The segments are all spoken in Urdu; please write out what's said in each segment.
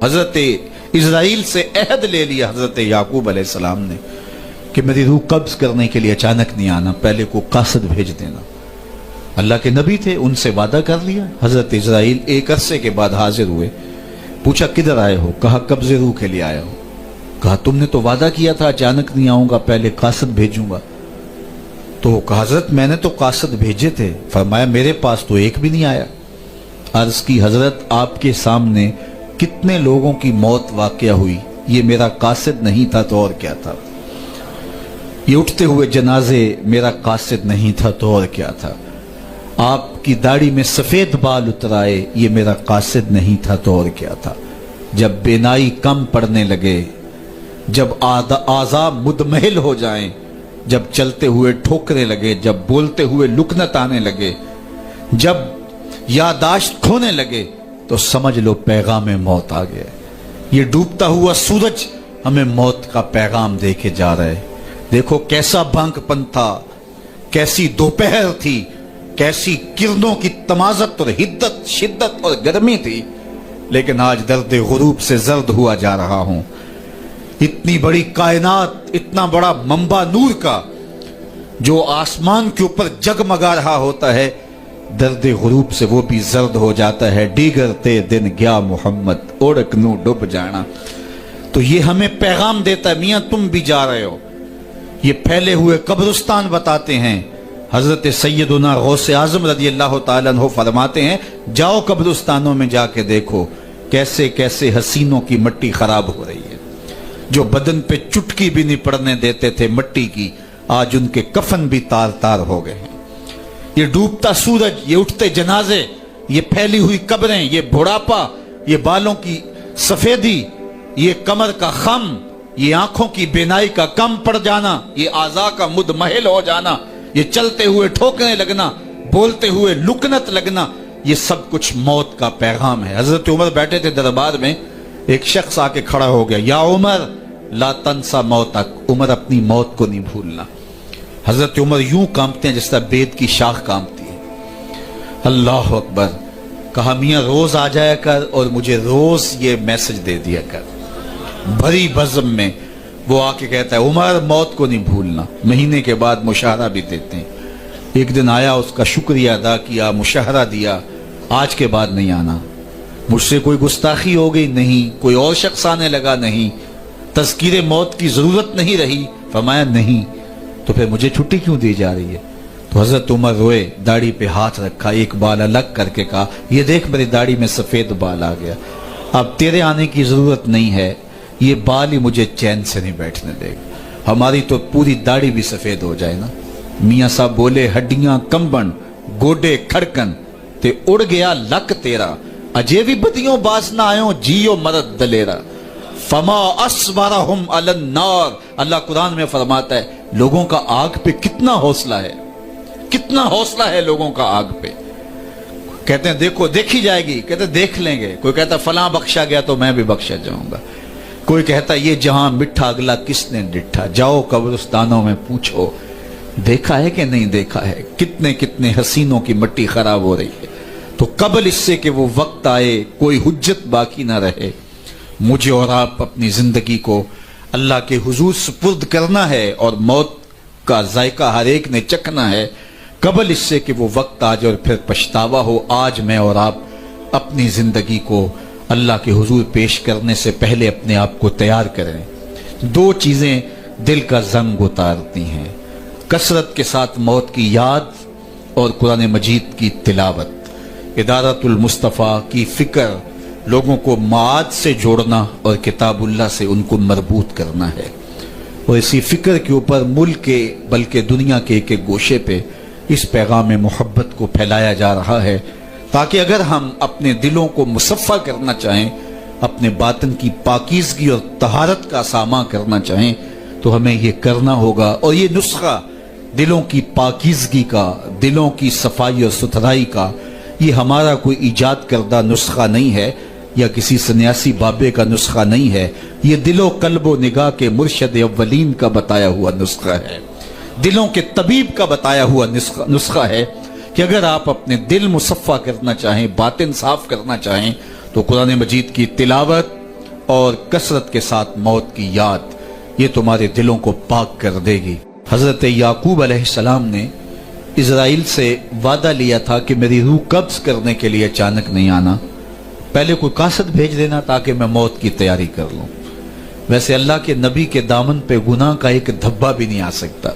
حضرت اسرائیل سے عہد لے لیا حضرت یعقوب علیہ السلام نے کہ میری روح قبض کرنے کے لیے اچانک نہیں آنا، پہلے کو قاصد بھیج دینا۔ اللہ کے نبی تھے، ان سے وعدہ کر لیا۔ حضرت اسرائیل ایک عرصے کے بعد حاضر ہوئے، پوچھا کدھر آئے ہو؟ کہا قبض روح کے لیے آیا ہوں۔ کہا تم نے تو وعدہ کیا تھا اچانک نہیں آؤں گا، پہلے قاصد بھیجوں گا۔ تو کہا حضرت میں نے تو قاصد بھیجے تھے۔ فرمایا میرے پاس تو ایک بھی نہیں آیا۔ عرض کی حضرت آپ کے سامنے کتنے لوگوں کی موت واقع ہوئی، یہ میرا قاصد نہیں تھا تو اور کیا تھا؟ یہ اٹھتے ہوئے جنازے میرا قاصد نہیں تھا تو اور کیا تھا؟ آپ کی داڑھی میں سفید بال اترائے، یہ میرا قاصد نہیں تھا تو اور کیا تھا؟ جب بینائی کم پڑنے لگے، جب اعضاء مدمحل ہو جائیں، جب چلتے ہوئے ٹھوکرے لگے، جب بولتے ہوئے لکنت آنے لگے، جب یادداشت کھونے لگے، تو سمجھ لو پیغام موت آ گیا۔ یہ ڈوبتا ہوا سورج ہمیں موت کا پیغام دے کے جا رہا ہے۔ دیکھو کیسا بھنگ پن تھا، کیسی دوپہر تھی، کیسی کرنوں کی تمازت اور حدت، شدت اور گرمی تھی، لیکن آج درد غروب سے زرد ہوا جا رہا ہوں۔ اتنی بڑی کائنات، اتنا بڑا منبع نور کا جو آسمان کے اوپر جگمگا رہا ہوتا ہے، درد غروب سے وہ بھی زرد ہو جاتا ہے۔ دیگرتے دن گیا محمد اوڑک نو ڈوب جانا۔ تو یہ ہمیں پیغام دیتا ہے میاں تم بھی جا رہے ہو۔ یہ پھیلے ہوئے قبرستان بتاتے ہیں۔ حضرت سیدنا غوث اعظم رضی اللہ تعالیٰ عنہ فرماتے ہیں جاؤ قبرستانوں میں جا کے دیکھو کیسے کیسے حسینوں کی مٹی خراب ہو رہی ہے۔ جو بدن پہ چٹکی بھی نہیں پڑنے دیتے تھے مٹی کی، آج ان کے کفن بھی تار تار ہو گئے ہیں۔ یہ ڈوبتا سورج، یہ اٹھتے جنازے، یہ پھیلی ہوئی قبریں، یہ بڑھاپا، یہ بالوں کی سفیدی، یہ کمر کا خم، یہ آنکھوں کی بینائی کا کم پڑ جانا، یہ اعضاء کا مدمحل ہو جانا، یہ چلتے ہوئے ٹھوکنے لگنا، بولتے ہوئے لکنت لگنا، یہ سب کچھ موت کا پیغام ہے۔ حضرت عمر بیٹھے تھے دربار میں، ایک شخص آ کے کھڑا ہو گیا، یا عمر لا تنسا موتک، عمر اپنی موت کو نہیں بھولنا۔ حضرت عمر یوں کانپتے ہیں جس طرح بید کی شاخ کانپتی ہے۔ اللہ اکبر۔ کہا میاں روز آ جایا کر اور مجھے روز یہ میسج دے دیا کر۔ بھری بزم میں وہ آ کے کہتا ہے عمر موت کو نہیں بھولنا۔ مہینے کے بعد مشاہرہ بھی دیتے ہیں۔ ایک دن آیا، اس کا شکریہ ادا کیا، مشاہرہ دیا، آج کے بعد نہیں آنا۔ مجھ سے کوئی گستاخی ہو گئی؟ نہیں۔ کوئی اور شخص آنے لگا؟ نہیں۔ تذکیر موت کی ضرورت نہیں رہی؟ فرمایا نہیں۔ تو پھر مجھے چھٹی کیوں دی جا رہی ہے؟ تو حضرت عمر روئے، داڑھی پہ ہاتھ رکھا، ایک بال الگ کر کے کہا یہ دیکھ میری داڑھی میں سفید بال آ گیا، اب تیرے آنے کی ضرورت نہیں ہے، یہ بال ہی مجھے چین سے نہیں بیٹھنے دے گا۔ ہماری تو پوری داڑھی بھی سفید ہو جائے نا۔ میاں صاحب بولے ہڈیاں کمبن گوڈے کھڑکن تے اڑ گیا لک تیرا، اجے بھی بدیوں باز نہ آئوں جیو مرد دلیرا، فما اصبرہم علی النار۔ اللہ قرآن میں فرماتا ہے لوگوں کا آگ پہ کتنا حوصلہ ہے، کتنا حوصلہ ہے لوگوں کا آگ پہ۔ کہتے ہیں دیکھو دیکھی جائے گی، کہتے ہیں دیکھ لیں گے۔ کوئی کہتا فلاں بخشا گیا تو میں بھی بخشا جاؤں گا۔ کوئی کہتا یہ جہاں مٹھا اگلا کس نے ڈٹھا، جاؤ قبرستانوں میں پوچھو دیکھا ہے کہ نہیں دیکھا ہے، کتنے کتنے حسینوں کی مٹی خراب ہو رہی ہے۔ تو قبل اس سے کہ وہ وقت آئے کوئی حجت باقی نہ رہے، مجھے اور آپ اپنی زندگی کو اللہ کے حضور سپرد کرنا ہے، اور موت کا ذائقہ ہر ایک نے چکھنا ہے قبل اس سے کہ وہ وقت آ جائے اور پھر پچھتاوا ہو۔ آج میں اور آپ اپنی زندگی کو اللہ کے حضور پیش کرنے سے پہلے اپنے آپ کو تیار کریں۔ دو چیزیں دل کا زنگ اتارتی ہیں، کثرت کے ساتھ موت کی یاد اور قرآن مجید کی تلاوت۔ ادارت المصطفیٰ کی فکر لوگوں کو معاد سے جوڑنا اور کتاب اللہ سے ان کو مربوط کرنا ہے، اور اسی فکر کے اوپر ملک کے بلکہ دنیا کے ایک ایک گوشے پہ اس پیغام محبت کو پھیلایا جا رہا ہے، تاکہ اگر ہم اپنے دلوں کو مصفہ کرنا چاہیں، اپنے باطن کی پاکیزگی اور طہارت کا سامان کرنا چاہیں، تو ہمیں یہ کرنا ہوگا۔ اور یہ نسخہ دلوں کی پاکیزگی کا، دلوں کی صفائی اور ستھرائی کا، یہ ہمارا کوئی ایجاد کردہ نسخہ نہیں ہے، یا کسی سنیاسی بابے کا نسخہ نہیں ہے، یہ دل و قلب و نگاہ کے مرشد اولین کا بتایا ہوا نسخہ ہے، دلوں کے طبیب کا بتایا ہوا نسخہ ہے کہ اگر آپ اپنے دل مصفہ کرنا چاہیں، باطن صاف کرنا چاہیں، تو قرآن مجید کی تلاوت اور کثرت کے ساتھ موت کی یاد یہ تمہارے دلوں کو پاک کر دے گی۔ حضرت یعقوب علیہ السلام نے اسرائیل سے وعدہ لیا تھا کہ میری روح قبض کرنے کے لیے اچانک نہیں آنا، پہلے کوئی قاصد بھیج دینا تاکہ میں موت کی تیاری کر لوں۔ ویسے اللہ کے نبی کے دامن پہ گناہ کا ایک دھبا بھی نہیں آ سکتا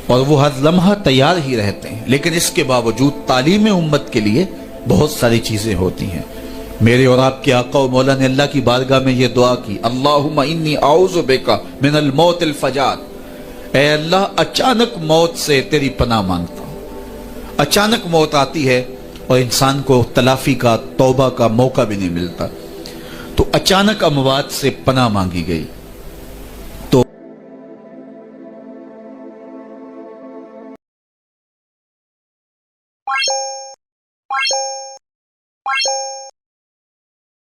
اور وہ ہر لمحہ تیار ہی رہتے ہیں، لیکن اس کے باوجود تعلیم امت کے لیے بہت ساری چیزیں ہوتی ہیں۔ میرے اور آپ کے آقا و مولا نے اللہ کی بارگاہ میں یہ دعا کی، اللہم انی اعوذ بک من الموت الفجاۃ، اے اللہ اچانک موت سے تیری پناہ مانگتا ہوں۔ اچانک موت آتی ہے اور انسان کو تلافی کا، توبہ کا موقع بھی نہیں ملتا، تو اچانک اموات سے پناہ مانگی گئی۔ تو